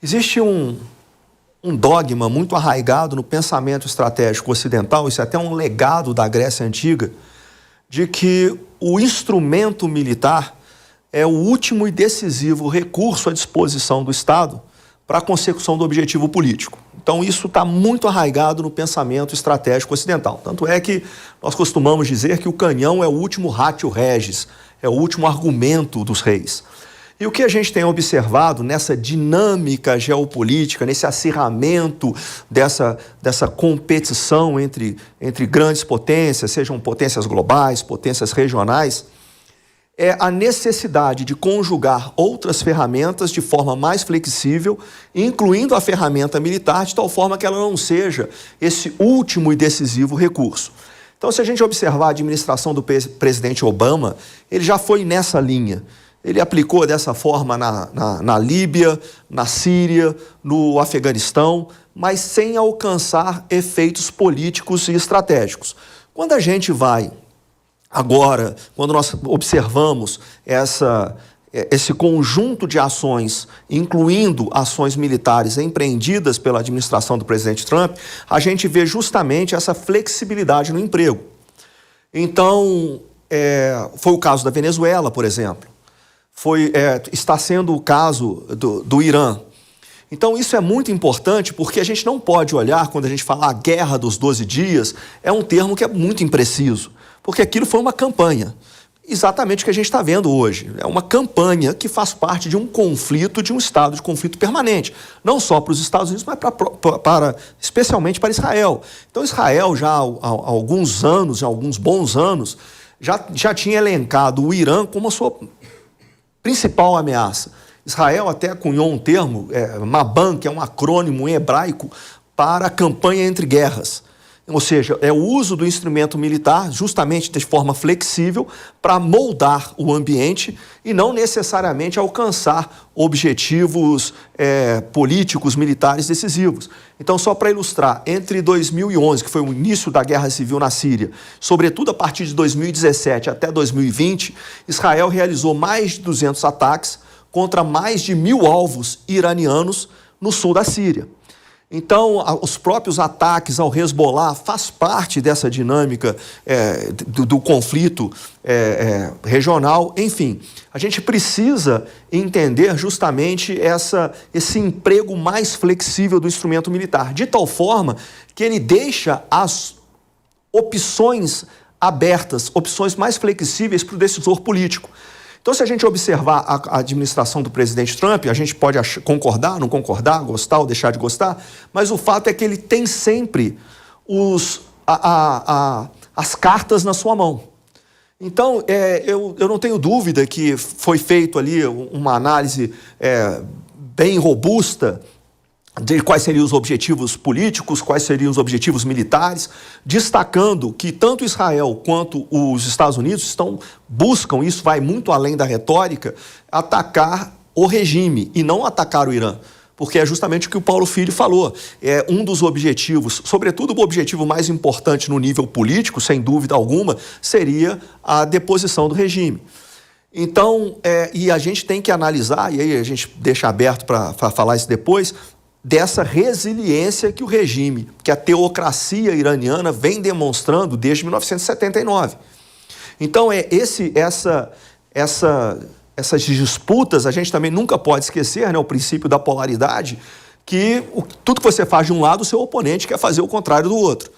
Existe um dogma muito arraigado no pensamento estratégico ocidental, isso é até um legado da Grécia Antiga, de que o instrumento militar é o último e decisivo recurso à disposição do Estado para a consecução do objetivo político. Então isso está muito arraigado no pensamento estratégico ocidental. Tanto é que nós costumamos dizer que o canhão é o último ratio regis, é o último argumento dos reis. E o que a gente tem observado nessa dinâmica geopolítica, nesse acirramento dessa competição entre grandes potências, sejam potências globais, potências regionais, é a necessidade de conjugar outras ferramentas de forma mais flexível, incluindo a ferramenta militar, de tal forma que ela não seja esse último e decisivo recurso. Então, se a gente observar a administração do presidente Obama, ele já foi nessa linha. Ele aplicou dessa forma na Líbia, na Síria, no Afeganistão, mas sem alcançar efeitos políticos e estratégicos. Quando a gente vai agora, quando nós observamos esse conjunto de ações, incluindo ações militares empreendidas pela administração do presidente Trump, a gente vê justamente essa flexibilidade no emprego. Então, foi o caso da Venezuela, por exemplo. Está sendo o caso do Irã. Então isso é muito importante porque a gente não pode olhar, quando a gente fala a guerra dos 12 dias, é um termo que é muito impreciso, porque aquilo foi uma campanha, exatamente o que a gente está vendo hoje. É uma campanha que faz parte de um conflito, de um estado de conflito permanente, não só para os Estados Unidos, mas especialmente para Israel. Então Israel já há alguns anos, há alguns bons anos, já tinha elencado o Irã como a sua principal ameaça. Israel até cunhou um termo, Maban, que é um acrônimo em hebraico para a campanha entre guerras. Ou seja, é o uso do instrumento militar justamente de forma flexível para moldar o ambiente e não necessariamente alcançar objetivos políticos, militares decisivos. Então, só para ilustrar, entre 2011, que foi o início da guerra civil na Síria, sobretudo a partir de 2017 até 2020, Israel realizou mais de 200 ataques contra mais de 1.000 alvos iranianos no sul da Síria. Então, os próprios ataques ao Hezbollah faz parte dessa dinâmica do conflito regional. Enfim, a gente precisa entender justamente esse emprego mais flexível do instrumento militar, de tal forma que ele deixa as opções abertas, opções mais flexíveis para o decisor político. Então, se a gente observar a administração do presidente Trump, a gente pode concordar, não concordar, gostar ou deixar de gostar, mas o fato é que ele tem sempre as cartas na sua mão. Então, eu não tenho dúvida que foi feito ali uma análise bem robusta de quais seriam os objetivos políticos, quais seriam os objetivos militares, destacando que tanto Israel quanto os Estados Unidos buscam, isso vai muito além da retórica, atacar o regime e não atacar o Irã. Porque é justamente o que o Paulo Filho falou. É um dos objetivos, sobretudo o objetivo mais importante no nível político, sem dúvida alguma, seria a deposição do regime. Então, e a gente tem que analisar, e aí a gente deixa aberto para falar isso depois, dessa resiliência que o regime, que a teocracia iraniana vem demonstrando desde 1979. Então, essas disputas, a gente também nunca pode esquecer, né, o princípio da polaridade, que tudo que você faz de um lado, o seu oponente quer fazer o contrário do outro.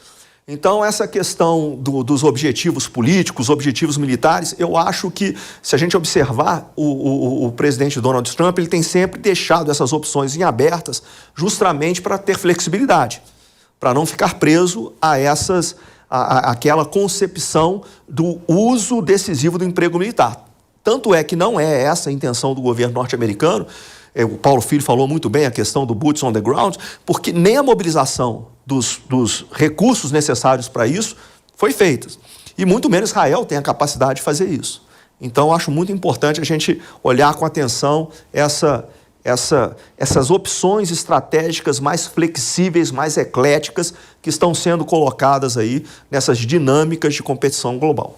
Então, essa questão dos objetivos políticos, objetivos militares, eu acho que, se a gente observar, o presidente Donald Trump, ele tem sempre deixado essas opções em abertas justamente para ter flexibilidade, para não ficar preso àquela concepção do uso decisivo do emprego militar. Tanto é que não é essa a intenção do governo norte-americano. O Paulo Filho falou muito bem a questão do boots on the ground, porque nem a mobilização dos recursos necessários para isso foi feita. E muito menos Israel tem a capacidade de fazer isso. Então, acho muito importante a gente olhar com atenção essas opções estratégicas mais flexíveis, mais ecléticas, que estão sendo colocadas aí nessas dinâmicas de competição global.